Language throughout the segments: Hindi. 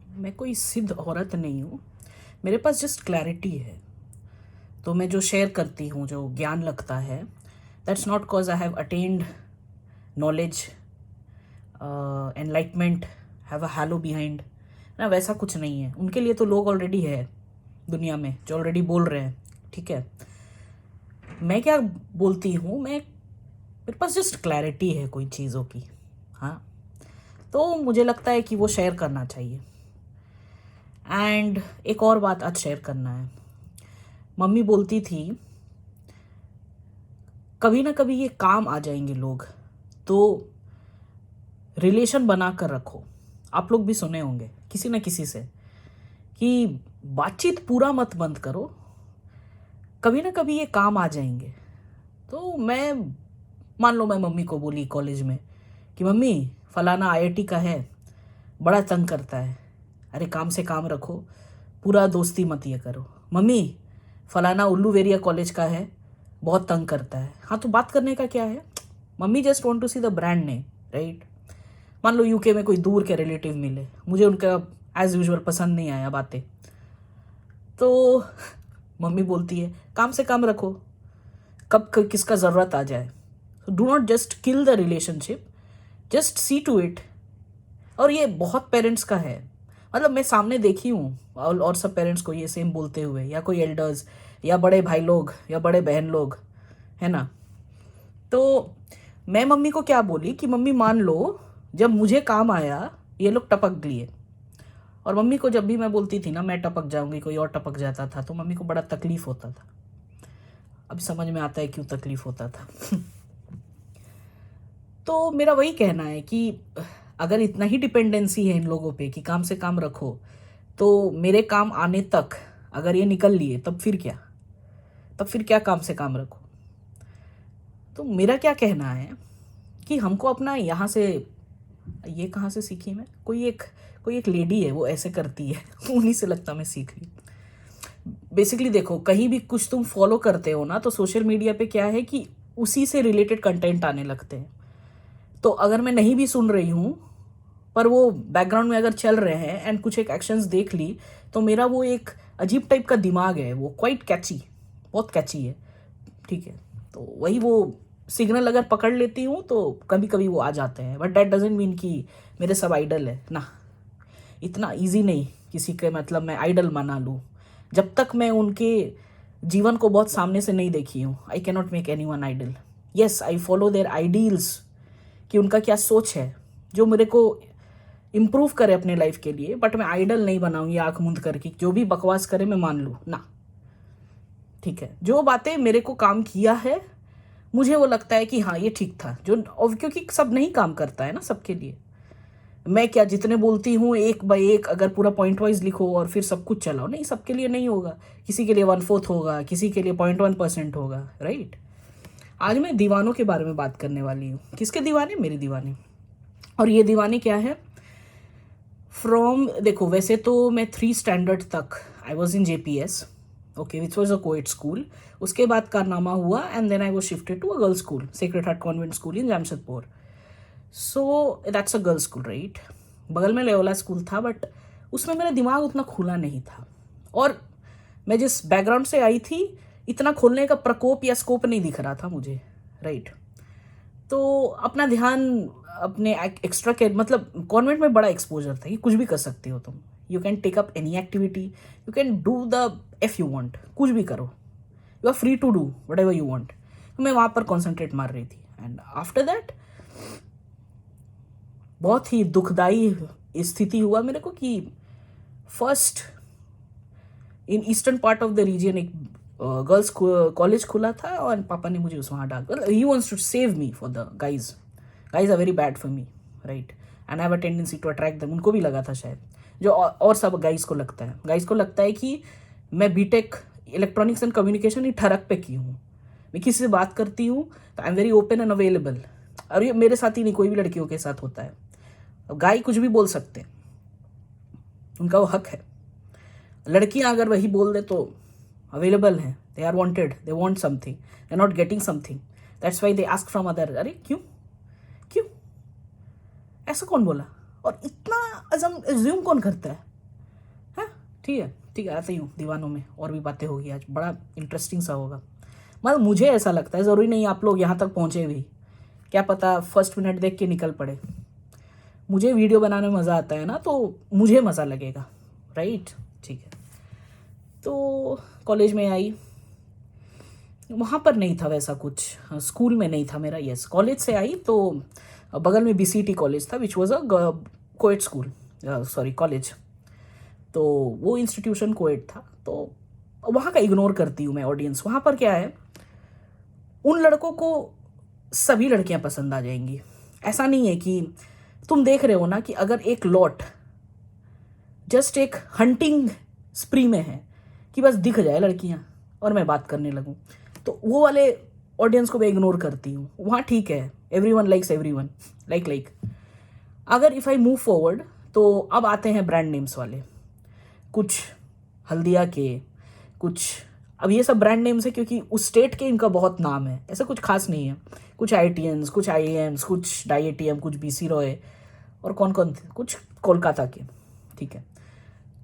मैं कोई सिद्ध औरत नहीं हूँ, मेरे पास जस्ट क्लैरिटी है। तो मैं जो शेयर करती हूँ, जो ज्ञान लगता है, that's not cause I have attend knowledge, enlightenment, have a hello behind ना, वैसा कुछ नहीं है। उनके लिए तो लोग ऑलरेडी है दुनिया में जो ऑलरेडी बोल रहे हैं, ठीक है। मैं क्या बोलती हूँ, मेरे पास जस्ट क्लैरिटी है कोई चीज़ों की, हाँ। तो मुझे लगता है कि वो शेयर करना चाहिए। एंड एक और बात आज शेयर करना है। मम्मी बोलती थी कभी ना कभी ये काम आ जाएंगे लोग, तो रिलेशन बना कर रखो। आप लोग भी सुने होंगे किसी ना किसी से कि बातचीत पूरा मत बंद करो, कभी ना कभी ये काम आ जाएंगे। तो मैं, मान लो मैं मम्मी को बोली कॉलेज में कि मम्मी फलाना आईआईटी का है, बड़ा तंग करता है। अरे काम से काम रखो, पूरा दोस्ती मत ये करो। मम्मी फलाना उल्लूवेरिया कॉलेज का है, बहुत तंग करता है। हाँ, तो बात करने का क्या है। Mummy just want to see the brand name, right. मान लो यूके में कोई दूर के रिलेटिव मिले, मुझे उनका एज यूजुअल पसंद नहीं आया बातें, तो मम्मी बोलती है काम से काम रखो, किसका ज़रूरत आ जाए। Do not just kill the relationship, just see to it. और ये बहुत पेरेंट्स का है, मतलब मैं सामने देखी हूँ और सब पेरेंट्स को ये सेम बोलते हुए, या कोई एल्डर्स या बड़े भाई लोग या बड़े बहन लोग, है ना। तो मैं मम्मी को क्या बोली कि मम्मी मान लो जब मुझे काम आया ये लोग टपक लिए। और मम्मी को जब भी मैं बोलती थी ना मैं टपक जाऊंगी, कोई और टपक जाता था, तो मम्मी को बड़ा तकलीफ होता था। अब समझ में आता है क्यों तकलीफ होता था। तो मेरा वही कहना है कि अगर इतना ही डिपेंडेंसी है इन लोगों पे कि काम से काम रखो, तो मेरे काम आने तक अगर ये निकल लिए तब फिर क्या काम से काम रखो। तो मेरा क्या कहना है कि हमको अपना यहाँ से, ये कहाँ से सीखी मैं, कोई एक लेडी है वो ऐसे करती है उन्हीं से लगता मैं सीख ली। बेसिकली देखो, कहीं भी कुछ तुम फॉलो करते हो ना, तो सोशल मीडिया पे क्या है कि उसी से रिलेटेड कंटेंट आने लगते हैं। तो अगर मैं नहीं भी सुन रही हूँ पर वो बैकग्राउंड में अगर चल रहे हैं एंड कुछ एक एक्शंस देख ली, तो मेरा वो एक अजीब टाइप का दिमाग है, वो क्वाइट कैची, बहुत कैची है, ठीक है। तो वही वो सिग्नल अगर पकड़ लेती हूँ तो कभी कभी वो आ जाते हैं, बट दैट डजेंट मीन कि मेरे सब आइडल है ना। इतना इजी नहीं किसी के मतलब मैं आइडल बना लूँ। जब तक मैं उनके जीवन को बहुत सामने से नहीं देखी हूँ, I can not make any one idol. Yes, I follow their ideals कि उनका क्या सोच है जो मेरे को इम्प्रूव करे अपने लाइफ के लिए, बट मैं आइडल नहीं बनाऊंगी आंख मूंद करके, जो भी बकवास करे मैं मान लूँ ना। ठीक है, जो बातें मेरे को काम किया है, मुझे वो लगता है कि हाँ ये ठीक था, जो, और क्योंकि सब नहीं काम करता है ना सबके लिए। मैं क्या जितने बोलती हूँ एक बाय एक अगर पूरा पॉइंट वाइज लिखो और फिर सब कुछ चलाओ, नहीं, सबके लिए नहीं होगा। किसी के लिए 1/4 होगा, किसी के लिए 0.1% होगा, राइट। आज मैं दीवानों के बारे में बात करने वाली हूँ। किसके दीवाने? मेरे दीवाने। और ये दीवाने क्या है, देखो, वैसे तो मैं 3 स्टैंडर्ड तक I was in JPS, okay, which was a coed school. उसके बाद कारनामा हुआ and then I was shifted to a girls school, sacred heart convent school in Jamshedpur. So that's a girls school, right. बगल में लेवला स्कूल था, बट उसमें मेरा दिमाग उतना खुला नहीं था। और मैं जिस बैकग्राउंड से आई थी, इतना खोलने का प्रकोप या स्कोप नहीं दिख रहा था मुझे, राइट। तो अपना ध्यान अपने एक्स्ट्रा के, मतलब कॉन्वेंट में बड़ा एक्सपोजर था कि कुछ भी कर सकते हो तुम, you can take up any activity, you can do the F you want, कुछ भी करो, you are free to do whatever you want. तो मैं वहाँ पर कॉन्सेंट्रेट मार रही थी। एंड आफ्टर दैट बहुत ही दुखदाई स्थिति हुआ मेरे को कि first in eastern part of the region एक गर्ल्स कॉलेज खुला था और पापा ने मुझे उस वहाँ डाल, he wants to save me for the guys are very bad for me, right. And I have a tendency to attract them. उनको भी लगा था शायद, जो और सब गाइज को लगता है कि मैं बीटेक इलेक्ट्रॉनिक्स एंड कम्युनिकेशन ही ठरक पे की हूँ। मैं किसी से बात करती हूँ तो I am very open and available. और ये मेरे साथ ही नहीं, कोई भी लड़कियों के साथ होता है। गाय कुछ भी बोल सकते हैं, उनका वो हक है। लड़कियां अगर वही बोल दे तो अवेलेबल है, they are wanted, they want something, they are not getting something, that's why they ask from other. अरे क्यों क्यों ऐसा कौन बोला? और इतना अज्यूम कौन करता है? ठीक है ठीक है, आते ही हूँ दीवानों में, और भी बातें होगी आज, बड़ा इंटरेस्टिंग सा होगा। मतलब मुझे ऐसा लगता है, ज़रूरी नहीं आप लोग यहाँ तक पहुँचे भी, क्या पता फर्स्ट मिनट देख के निकल पड़े। मुझे वीडियो बनाने में मज़ा आता है ना, तो मुझे मज़ा लगेगा, राइट? ठीक है। तो कॉलेज में आई, वहाँ पर नहीं था वैसा कुछ, स्कूल में नहीं था मेरा, यस। कॉलेज से आई तो बगल में BCT कॉलेज था, विच was a coed school, sorry college. तो वो इंस्टीट्यूशन कोएड था, तो वहाँ का इग्नोर करती हूँ मैं ऑडियंस। वहाँ पर क्या है, उन लड़कों को सभी लड़कियाँ पसंद आ जाएंगी। ऐसा नहीं है कि तुम देख रहे हो ना कि अगर एक लॉट जस्ट एक हंटिंग स्प्री में है कि बस दिख जाए लड़कियाँ और मैं बात करने लगूँ, तो वो वाले ऑडियंस को मैं इग्नोर करती हूँ। वहाँ ठीक है, एवरीवन लाइक्स एवरीवन, लाइक अगर इफ़ आई मूव फॉरवर्ड, तो अब आते हैं ब्रांड नेम्स वाले, कुछ हल्दिया के, कुछ, अब ये सब ब्रांड नेम्स है क्योंकि उस स्टेट के इनका बहुत नाम है, ऐसा कुछ खास नहीं है। कुछ IITians, कुछ IIMs, कुछ DIITM, कुछ BC रॉय, और कौन कौन थे, कुछ कोलकाता के, ठीक है।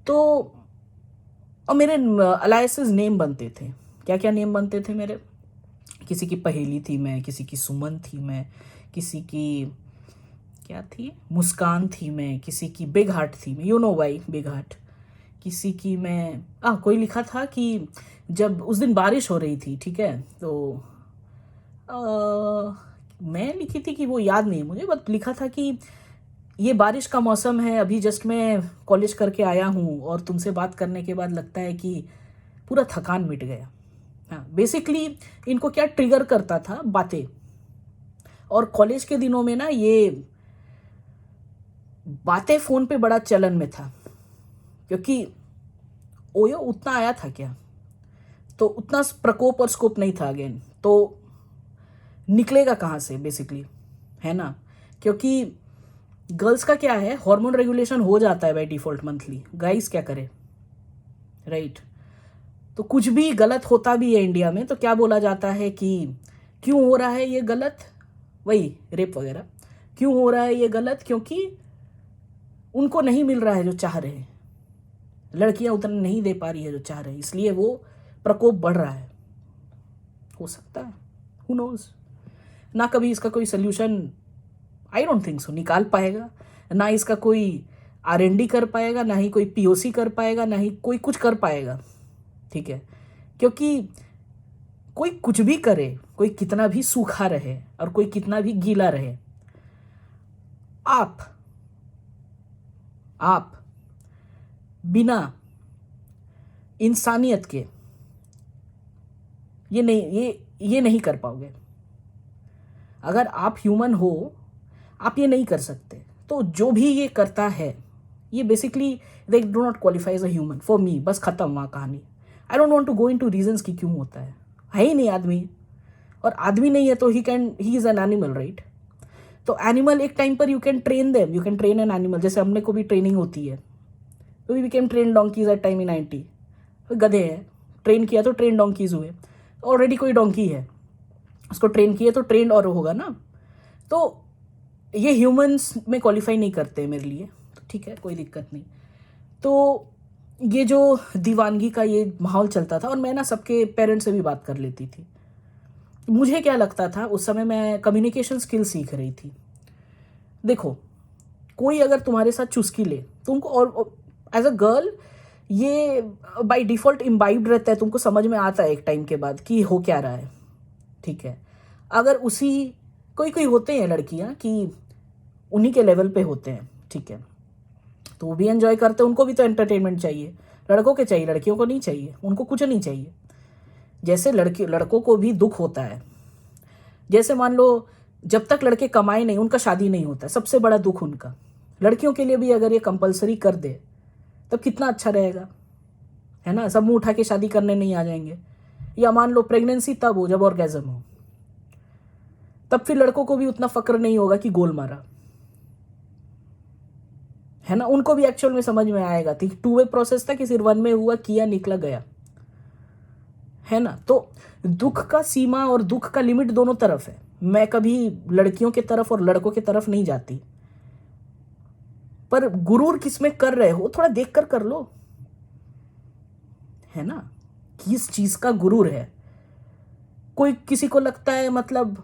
तो और मेरे अलायसेस नेम बनते थे, क्या क्या नेम बनते थे मेरे, किसी की पहेली थी मैं, किसी की सुमन थी मैं, किसी की क्या थी, मुस्कान थी मैं, किसी की बिग हार्ट थी मैं, you know why big heart, किसी की मैं कोई लिखा था कि जब उस दिन बारिश हो रही थी, ठीक है, तो मैं लिखी थी कि वो याद नहीं है मुझे, बट लिखा था कि ये बारिश का मौसम है, अभी जस्ट मैं कॉलेज करके आया हूँ और तुमसे बात करने के बाद लगता है कि पूरा थकान मिट गया। हाँ, बेसिकली इनको क्या ट्रिगर करता था, बातें। और कॉलेज के दिनों में ना ये बातें फ़ोन पे बड़ा चलन में था, क्योंकि ओयो उतना आया था क्या, तो उतना प्रकोप और स्कोप नहीं था अगेन, तो निकलेगा कहाँ से बेसिकली, है ना? क्योंकि गर्ल्स का क्या है, हार्मोन रेगुलेशन हो जाता है बाय डिफ़ॉल्ट मंथली, गाइस क्या करे, राइट? तो कुछ भी गलत होता भी है इंडिया में तो क्या बोला जाता है कि क्यों हो रहा है ये गलत, वही रेप वगैरह, क्यों हो रहा है ये गलत, क्योंकि उनको नहीं मिल रहा है जो चाह रहे हैं, लड़कियां उतना नहीं दे पा रही है जो चाह रहे हैं, इसलिए वो प्रकोप बढ़ रहा है। हो सकता है, हु नोज, ना कभी इसका कोई solution I don't think so निकाल पाएगा, ना इसका कोई R&D कर पाएगा, ना ही कोई POC कर पाएगा, ना ही कोई कुछ कर पाएगा, ठीक है? क्योंकि कोई कुछ भी करे, कोई कितना भी सूखा रहे और कोई कितना भी गीला रहे, आप बिना इंसानियत के ये नहीं कर पाओगे। अगर आप ह्यूमन हो, आप ये नहीं कर सकते। तो जो भी ये करता है, ये basically they do not qualify as a human for me, बस खत्म वहाँ कहानी। I don't want to go into reasons कि क्यों होता है ही नहीं आदमी, और आदमी नहीं है तो he is an animal, right? तो एनिमल एक टाइम पर you can train them, you can train an animal, जैसे हमने को भी ट्रेनिंग होती है, तो we became train donkeys at time in 90, गधे हैं, ट्रेन किया तो ट्रेन डोंकीज हुए, ऑलरेडी कोई डोंकी है, उसको ट्रेन किया तो ट्रेंड और होगा ना। तो ये ह्यूमंस में क्वालिफाई नहीं करते मेरे लिए, तो ठीक है, कोई दिक्कत नहीं। तो ये जो दीवानगी का ये माहौल चलता था, और मैं ना सबके पेरेंट्स से भी बात कर लेती थी। मुझे क्या लगता था उस समय, मैं कम्युनिकेशन स्किल सीख रही थी। देखो, कोई अगर तुम्हारे साथ चुस्की ले तुमको, और एज अ गर्ल ये बाय डिफ़ॉल्ट इम्बाइब्ड रहता है, तुमको समझ में आता है एक टाइम के बाद कि हो क्या रहा है, ठीक है? अगर उसी कोई कोई होते हैं लड़कियां कि उन्हीं के लेवल पे होते हैं, ठीक है, तो वो भी एंजॉय करते हैं, उनको भी तो एंटरटेनमेंट चाहिए, लड़कों के चाहिए, लड़कियों को नहीं चाहिए, उनको कुछ नहीं चाहिए। जैसे लड़कों को भी दुख होता है, जैसे मान लो जब तक लड़के कमाए नहीं उनका शादी नहीं होता, सबसे बड़ा दुख उनका। लड़कियों के लिए भी अगर ये कंपलसरी कर दे तब कितना अच्छा रहेगा, है ना? सब मुंह उठा के शादी करने नहीं आ जाएंगे। या मान लो प्रेगनेंसी तब हो जब ऑर्गेजम हो, तब फिर लड़कों को भी उतना फक्र नहीं होगा कि गोल मारा, है ना? उनको भी एक्चुअल में समझ में आएगा कि 2 वे प्रोसेस था कि सिर्फ 1 में हुआ, किया, निकला, गया, है ना? तो दुख का सीमा और दुख का लिमिट दोनों तरफ है। मैं कभी लड़कियों के तरफ और लड़कों के तरफ नहीं जाती, पर गुरूर किसमें कर रहे हो थोड़ा देख कर लो। है ना, किस चीज़ का गुरूर है। कोई किसी को लगता है मतलब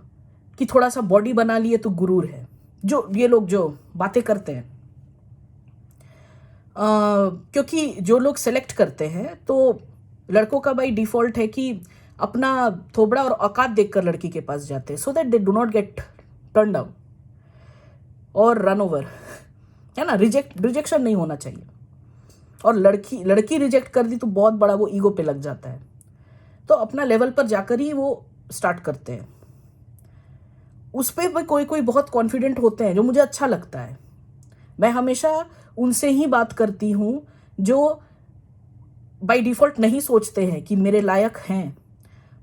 कि थोड़ा सा बॉडी बना लिए तो गुरूर है, जो ये लोग जो बातें करते हैं। क्योंकि जो लोग सेलेक्ट करते हैं तो लड़कों का बाई डिफॉल्ट है कि अपना थोबड़ा और औकात देखकर लड़की के पास जाते हैं, so that they do not gate turn down और रन ओवर, है ना। रिजेक्शन नहीं होना चाहिए। और लड़की रिजेक्ट कर दी तो बहुत बड़ा वो ईगो पे लग जाता है, तो अपना लेवल पर जाकर ही वो स्टार्ट करते हैं। उस पर कोई कोई बहुत कॉन्फिडेंट होते हैं, जो मुझे अच्छा लगता है। मैं हमेशा उनसे ही बात करती हूँ जो बाय डिफॉल्ट नहीं सोचते हैं कि मेरे लायक हैं,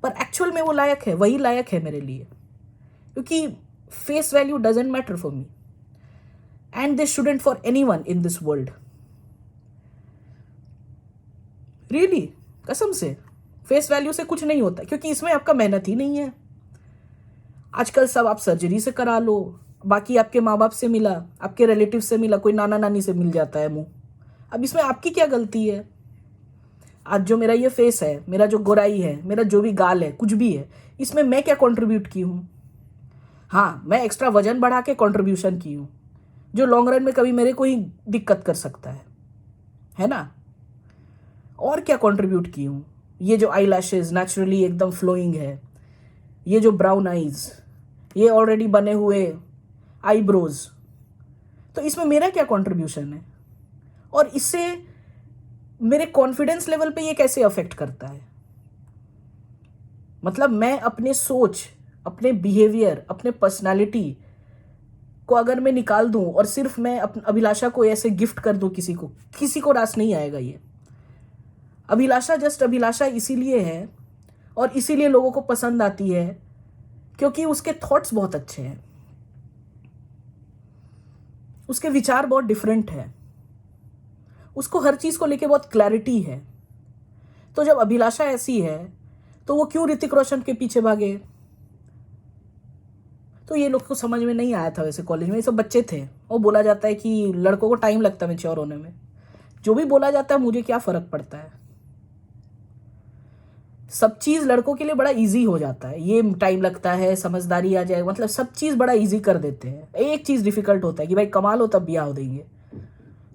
पर एक्चुअल में वो लायक है, वही लायक है मेरे लिए। क्योंकि face value doesn't matter for me and this shouldn't for anyone in this world. Really, कसम से फेस वैल्यू से कुछ नहीं होता, क्योंकि इसमें आपका मेहनत ही नहीं है। आजकल सब आप सर्जरी से करा लो, बाकी आपके माँ बाप से मिला, आपके रिलेटिव से मिला, कोई नाना नानी से मिल जाता है मुंह। अब इसमें आपकी क्या गलती है? आज जो मेरा ये फेस है, मेरा जो गोराई है, मेरा जो भी गाल है, कुछ भी है, इसमें मैं क्या कंट्रीब्यूट की हूँ? हाँ, मैं एक्स्ट्रा वजन बढ़ा के कंट्रीब्यूशन की हूँ, जो लॉन्ग रन में कभी मेरे को ही दिक्कत कर सकता है ना। और क्या कंट्रीब्यूट की हूँ? ये जो आई लैशेज नेचुरली एकदम फ्लोइंग है, ये जो ब्राउन आईज, ये ऑलरेडी बने हुए आईब्रोज, तो इसमें मेरा क्या कंट्रीब्यूशन है? और इससे मेरे कॉन्फिडेंस लेवल पे ये कैसे अफेक्ट करता है? मतलब मैं अपने सोच, अपने बिहेवियर, अपने पर्सनालिटी को अगर मैं निकाल दूं और सिर्फ मैं अभिलाषा को ऐसे गिफ्ट कर दूं किसी को रास नहीं आएगा। ये अभिलाषा जस्ट अभिलाषा इसीलिए है और इसीलिए लोगों को पसंद आती है क्योंकि उसके थॉट्स बहुत अच्छे हैं, उसके विचार बहुत डिफरेंट है, उसको हर चीज को लेके बहुत क्लैरिटी है। तो जब अभिलाषा ऐसी है तो वो क्यों ऋतिक रोशन के पीछे भागे? तो ये लोग को समझ में नहीं आया था। वैसे कॉलेज में ये सब बच्चे थे, वो बोला जाता है कि लड़कों को टाइम लगता है मैच्योर होने में। जो भी बोला जाता है, मुझे क्या फर्क पड़ता है? सब चीज लड़कों के लिए बड़ा इजी हो जाता है। ये टाइम लगता है, समझदारी आ जाए, मतलब सब चीज बड़ा इजी कर देते हैं। एक चीज डिफिकल्ट होता है कि भाई कमाल हो तब ब्याह हो देंगे,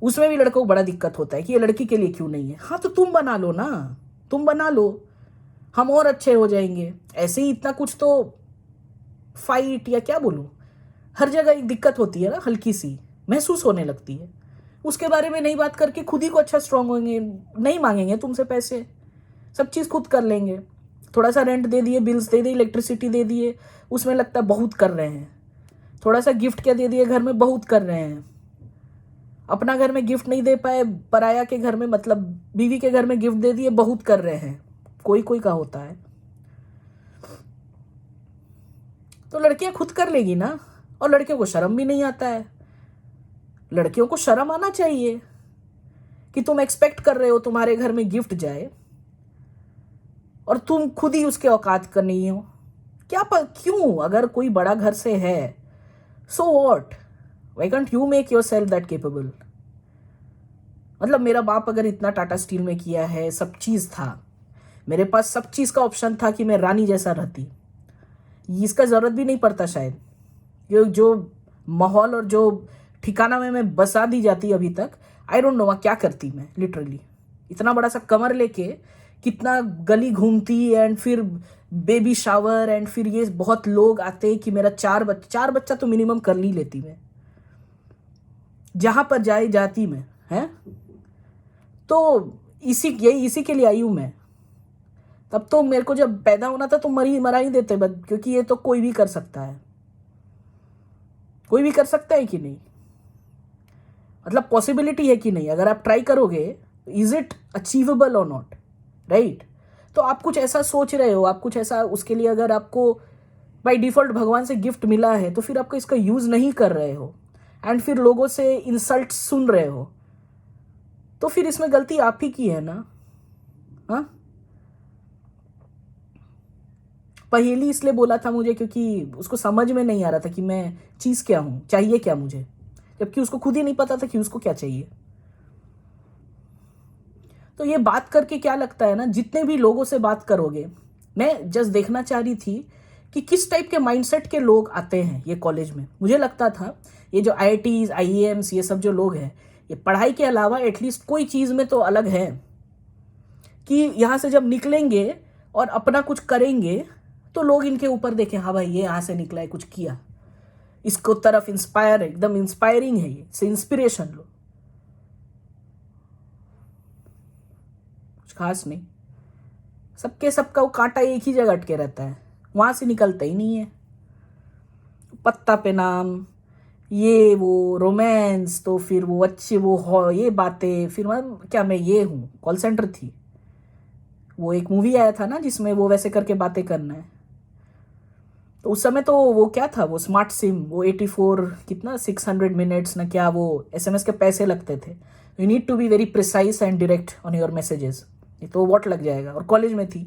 उसमें भी लड़कों को बड़ा दिक्कत होता है कि ये लड़की के लिए क्यों नहीं है। हाँ, तो तुम बना लो ना, तुम बना लो, हम और अच्छे हो जाएंगे। ऐसे ही इतना कुछ तो फाइट या क्या बोलूं, हर जगह एक दिक्कत होती है ना, हल्की सी महसूस होने लगती है। उसके बारे में नहीं बात करके खुद ही को अच्छा स्ट्रांग होंगे, नहीं मांगेंगे तुमसे पैसे, सब चीज खुद कर लेंगे। थोड़ा सा रेंट दे दिए, बिल्स दे दिए, इलेक्ट्रिसिटी दे दिए, उसमें लगता है बहुत कर रहे हैं। थोड़ा सा गिफ्ट क्या दे दिए घर में, बहुत कर रहे हैं। अपना घर में गिफ्ट नहीं दे पाए, पराया के घर में, मतलब बीवी के घर में गिफ्ट दे दिए, बहुत कर रहे हैं। कोई कोई का होता है। तो लड़कियां खुद कर लेगी ना, और लड़कियों को शर्म भी नहीं आता है। लड़कियों को शर्म आना चाहिए कि तुम एक्सपेक्ट कर रहे हो तुम्हारे घर में गिफ्ट जाए और तुम खुद ही उसके औकात का नहीं हो। क्यों? अगर कोई बड़ा घर से है, so what, why can't you make yourself that capable? मतलब मेरा बाप अगर इतना टाटा स्टील में किया है, सब चीज था, मेरे पास सब चीज का ऑप्शन था कि मैं रानी जैसा रहती, इसका जरूरत भी नहीं पड़ता शायद। जो माहौल और जो ठिकाना में मैं बसा दी जाती अभी तक, आई डोंट नो वहाँ क्या करती मैं। लिटरली इतना बड़ा सा कमर लेके कितना गली घूमती, एंड फिर बेबी शावर, एंड फिर ये बहुत लोग आते कि मेरा चार बच्चा तो मिनिमम कर ली लेती मैं, जहां पर जाती मैं, है। तो इसी के लिए आई हूं मैं। तब तो मेरे को जब पैदा होना था तो मरा ही देते, क्योंकि ये तो कोई भी कर सकता है। कोई भी कर सकता है कि नहीं, मतलब पॉसिबिलिटी है कि नहीं। अगर आप ट्राई करोगे, इज इट अचीवेबल और नॉट, राइट? तो आप कुछ ऐसा सोच रहे हो, आप कुछ ऐसा, उसके लिए अगर आपको बाय डिफॉल्ट भगवान से गिफ्ट मिला है, तो फिर आपको इसका यूज नहीं कर रहे हो, एंड फिर लोगों से इंसल्ट सुन रहे हो, तो फिर इसमें गलती आप ही की है ना। हाँ, पहेली इसलिए बोला था मुझे क्योंकि उसको समझ में नहीं आ रहा था कि मैं चीज क्या हूं, चाहिए क्या मुझे, जबकि उसको खुद ही नहीं पता था कि उसको क्या चाहिए। तो ये बात करके क्या लगता है ना, जितने भी लोगों से बात करोगे, मैं जस्ट देखना चाह रही थी कि किस टाइप के माइंडसेट के लोग आते हैं ये कॉलेज में। मुझे लगता था ये जो IITs IIMs ये सब जो लोग हैं, ये पढ़ाई के अलावा एटलीस्ट कोई चीज़ में तो अलग है, कि यहाँ से जब निकलेंगे और अपना कुछ करेंगे तो लोग इनके ऊपर देखें, हाँ भाई ये यहाँ से निकला है, कुछ किया, इसको तरफ इंस्पायर है, एकदम इंस्पायरिंग है, ये से इंस्पिरेशन लो। कुछ खास नहीं, सबके सबका वो कांटा एक ही जगह अटके रहता है, वहां से निकलता ही नहीं है। पत्ता पे नाम, ये वो रोमांस, तो फिर वो अच्छे वो ये बातें, फिर मतलब क्या मैं ये हूँ, कॉल सेंटर थी। वो एक मूवी आया था ना जिसमें वो वैसे करके बातें करना है, तो उस समय तो वो क्या था, वो स्मार्ट सिम, वो 84 कितना 600 मिनट्स ना क्या, वो SMS के पैसे लगते थे। You need to be very precise and direct on your messages, तो वॉट लग जाएगा, और कॉलेज में थी।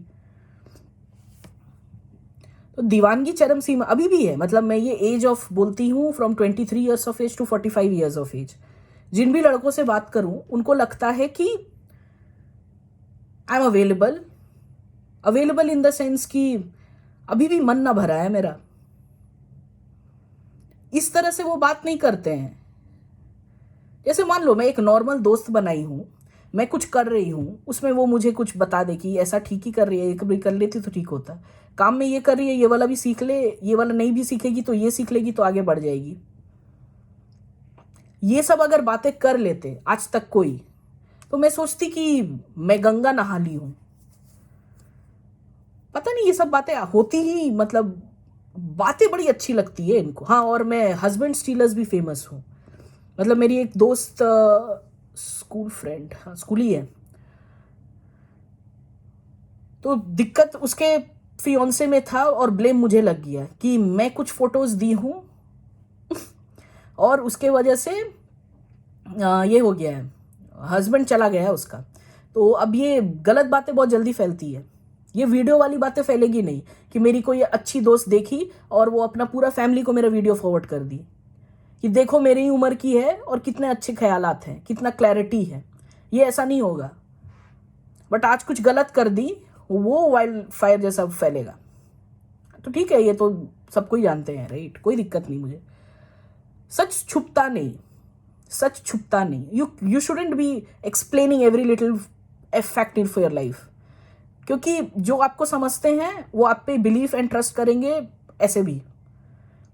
तो दीवानगी चरम सीमा अभी भी है, मतलब मैं ये एज ऑफ बोलती हूँ from 23 years of age to 45 years of age. जिन भी लड़कों से बात करूं उनको लगता है कि I am available in the sense कि अभी भी मन ना भरा है मेरा। इस तरह से वो बात नहीं करते हैं। जैसे मान लो मैं एक नॉर्मल दोस्त बनाई हूं, मैं कुछ कर रही हूं, उसमें वो मुझे कुछ बता दे कि ऐसा ठीक ही कर रही है, एक भी कर लेती तो ठीक होता, काम में ये कर रही है, ये वाला भी सीख ले, ये वाला नहीं भी सीखेगी तो ये सीख लेगी तो आगे बढ़ जाएगी। ये सब अगर बातें कर लेते आज तक कोई, तो मैं सोचती कि मैं गंगा नहा ली हूं। पता नहीं ये सब बातें होती ही, मतलब बातें बड़ी अच्छी लगती है इनको। हाँ, और मैं हस्बैंड स्टीलर्स भी फेमस हूँ। मतलब मेरी एक दोस्त स्कूल फ्रेंड, हाँ स्कूल ही है, तो दिक्कत उसके फियोंसे में था और ब्लेम मुझे लग गया कि मैं कुछ फोटोज दी हूँ और उसके वजह से ये हो गया है, हस्बैंड चला गया है उसका। तो अब ये गलत बातें बहुत जल्दी फैलती है। ये वीडियो वाली बातें फैलेगी नहीं कि मेरी कोई अच्छी दोस्त देखी और वो अपना पूरा फैमिली को मेरा वीडियो फॉरवर्ड कर दी कि देखो मेरी ही उम्र की है और कितने अच्छे ख्यालात हैं, कितना क्लैरिटी है। ये ऐसा नहीं होगा। बट आज कुछ गलत कर दी, वो वाइल्ड फायर जैसा फैलेगा। तो ठीक है, ये तो सबको ही जानते हैं, राइट, कोई दिक्कत नहीं मुझे। सच छुपता नहीं। You shouldn't be explaining every little fact in for your life, क्योंकि जो आपको समझते हैं वो आप पे बिलीफ एंड ट्रस्ट करेंगे। ऐसे भी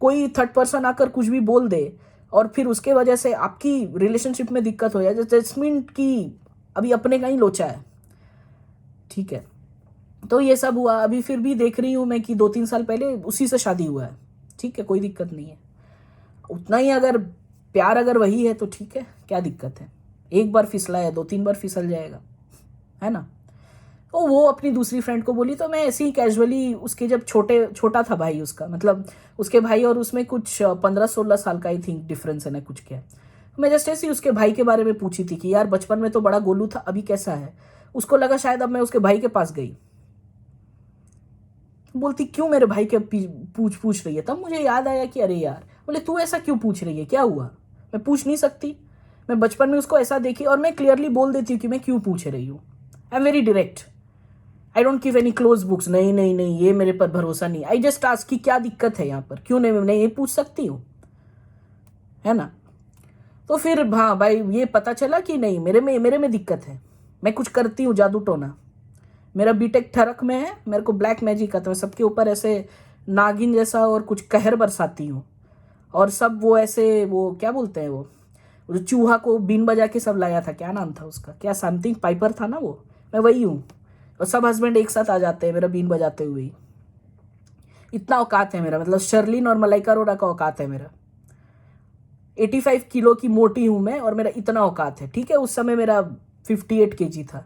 कोई थर्ड पर्सन आकर कुछ भी बोल दे और फिर उसके वजह से आपकी रिलेशनशिप में दिक्कत हो जाए, जैस्मिन की अभी अपने का ही लोचा है, ठीक है। तो ये सब हुआ। अभी फिर भी देख रही हूँ मैं कि 2-3 साल पहले उसी से शादी हुआ है, ठीक है, कोई दिक्कत नहीं है। उतना ही अगर प्यार अगर वही है तो ठीक है, क्या दिक्कत है। एक बार फिसला है, 2-3 बार फिसल जाएगा, है ना। तो वो अपनी दूसरी फ्रेंड को बोली, तो मैं ऐसे ही कैजुअली, उसके जब छोटा था भाई उसका, मतलब उसके भाई और उसमें कुछ 15-16 साल का आई थिंक डिफरेंस है ना, कुछ क्या। मैं जस्ट ऐसे ही उसके भाई के बारे में पूछी थी कि यार बचपन में तो बड़ा गोलू था, अभी कैसा है। उसको लगा शायद अब मैं उसके भाई के पास गई। बोलती क्यों मेरे भाई के पूछ रही है। तब मुझे याद आया कि अरे यार, बोले तू ऐसा क्यों पूछ रही है, क्या हुआ। मैं पूछ नहीं सकती, मैं बचपन में उसको ऐसा देखी और मैं क्लियरली बोल देती हूँ कि मैं क्यों पूछ रही हूँ। I am very direct, I don't give any close books. नहीं, ये मेरे पर भरोसा नहीं। आई जस्ट आस्क कि क्या दिक्कत है यहाँ पर, क्यों नहीं ये पूछ सकती हूँ, है ना। तो फिर हाँ भाई, ये पता चला कि नहीं, मेरे में दिक्कत है। मैं कुछ करती हूँ जादू टोना। मेरा बीटेक ठरक में है, मेरे को ब्लैक मैजिक आता है, सबके ऊपर ऐसे नागिन जैसा और कुछ कहर बरसाती हूँ। और सब वो ऐसे, वो क्या बोलते हैं, वो जो चूहा को बीन बजा के सब लाया था, क्या नाम था उसका, क्या समथिंग पाइपर था ना, वो मैं वही हूँ। और सब हस्बैंड एक साथ आ जाते हैं मेरा बीन बजाते हुए। इतना औकात है मेरा, मतलब शर्लिन और मलाइका अरोड़ा का औकात है मेरा। 85 किलो की मोटी हूं मैं और मेरा इतना औकात है, ठीक है। उस समय मेरा 58 kg था,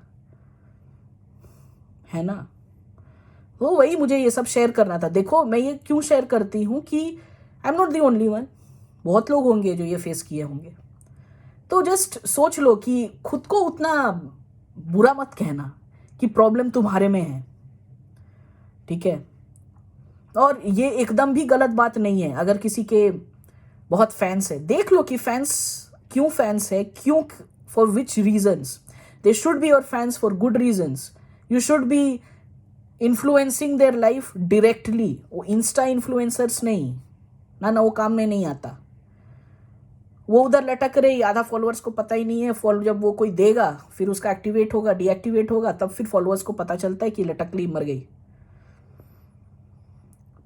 है ना। तो वही मुझे ये सब शेयर करना था। देखो मैं ये क्यों शेयर करती हूँ कि I am not the only one, बहुत लोग होंगे जो ये फेस किए होंगे। तो जस्ट सोच लो कि खुद को उतना बुरा मत कहना कि प्रॉब्लम तुम्हारे में है, ठीक है। और ये एकदम भी गलत बात नहीं है अगर किसी के बहुत फैंस है। देख लो कि फैंस क्यों फैंस है, क्यों, for which reasons. They should be your fans for good reasons. You should be influencing their life directly. वो इंस्टा इन्फ्लुएंसर्स नहीं, ना वो काम में नहीं आता. वो उधर लटक रही, आधा फॉलोअर्स को पता ही नहीं है. फॉलो जब वो कोई देगा फिर उसका एक्टिवेट होगा, डीएक्टिवेट होगा, तब फिर फॉलोअर्स को पता चलता है कि लटकली मर गई.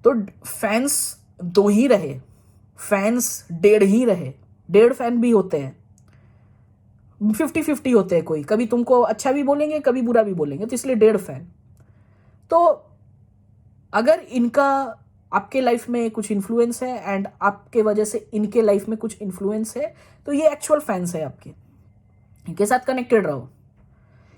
तो फैंस दो ही रहे, फैंस 1.5 ही रहे. 1.5 फैन भी होते हैं, 50-50 होते हैं. कोई कभी तुमको अच्छा भी बोलेंगे, कभी बुरा भी बोलेंगे, तो इसलिए 1.5 फैन. तो अगर इनका आपके लाइफ में कुछ इन्फ्लुएंस है एंड आपके वजह से इनके लाइफ में कुछ इन्फ्लुएंस है, तो ये एक्चुअल फैंस है आपके. इनके साथ कनेक्टेड रहो.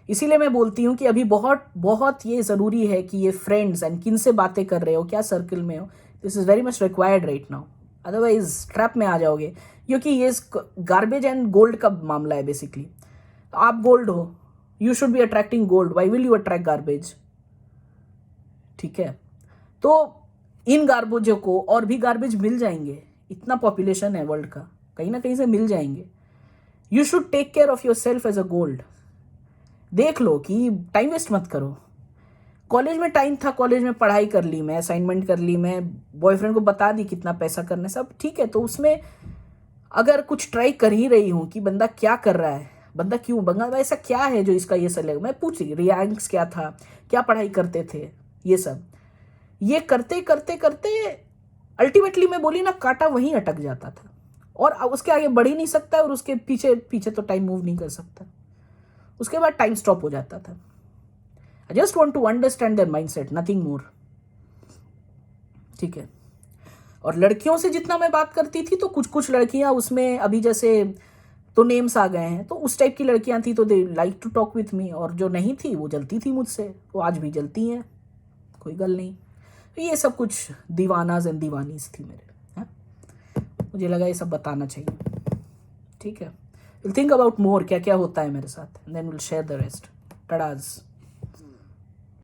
इसीलिए मैं बोलती हूँ कि अभी बहुत बहुत ये ज़रूरी है कि ये फ्रेंड्स एंड किन से बातें कर रहे हो, क्या सर्कल में हो, this is very much required right now. Otherwise trap में आ जाओगे, क्योंकि ये गार्बेज एंड गोल्ड का मामला है बेसिकली. आप गोल्ड हो, you should be attracting gold, why will you attract garbage. ठीक है, तो इन गार्बेजों को और भी गार्बेज मिल जाएंगे. इतना पॉपुलेशन है वर्ल्ड का, कहीं ना कहीं से मिल जाएंगे. You should take care of yourself as a gold. देख लो कि टाइम वेस्ट मत करो. कॉलेज में टाइम था, कॉलेज में पढ़ाई कर ली, मैं असाइनमेंट कर ली, मैं बॉयफ्रेंड को बता दी कितना पैसा करना है, सब ठीक है. तो उसमें अगर कुछ ट्राई कर ही रही हूँ कि बंदा क्या कर रहा है, बंदा क्यों, बंदा ऐसा क्या है जो इसका ये चलेगा, मैं पूछ रही रैंक्स क्या था, क्या पढ़ाई करते थे, ये सब. ये करते करते करते अल्टीमेटली मैं बोली ना, कांटा वहीं अटक जाता था और उसके आगे बढ़ ही नहीं सकता, और उसके पीछे पीछे तो टाइम मूव नहीं कर सकता. उसके बाद टाइम स्टॉप हो जाता था. I just want to understand their mindset, nothing more. ठीक है. और लड़कियों से जितना मैं बात करती थी, तो कुछ कुछ लड़कियां उसमें अभी जैसे तो नेम्स आ गए हैं, तो उस टाइप की लड़कियां थी, तो they like to talk with me. और जो नहीं थी वो जलती थी मुझसे, वो आज भी जलती हैं, कोई गल नहीं. तो ये सब कुछ दीवानाज एंड दीवानीज थी मेरे. है, मुझे लगा ये सब बताना चाहिए. ठीक है, विल थिंक अबाउट मोर क्या क्या होता है मेरे साथ, then will share the rest. टडाज.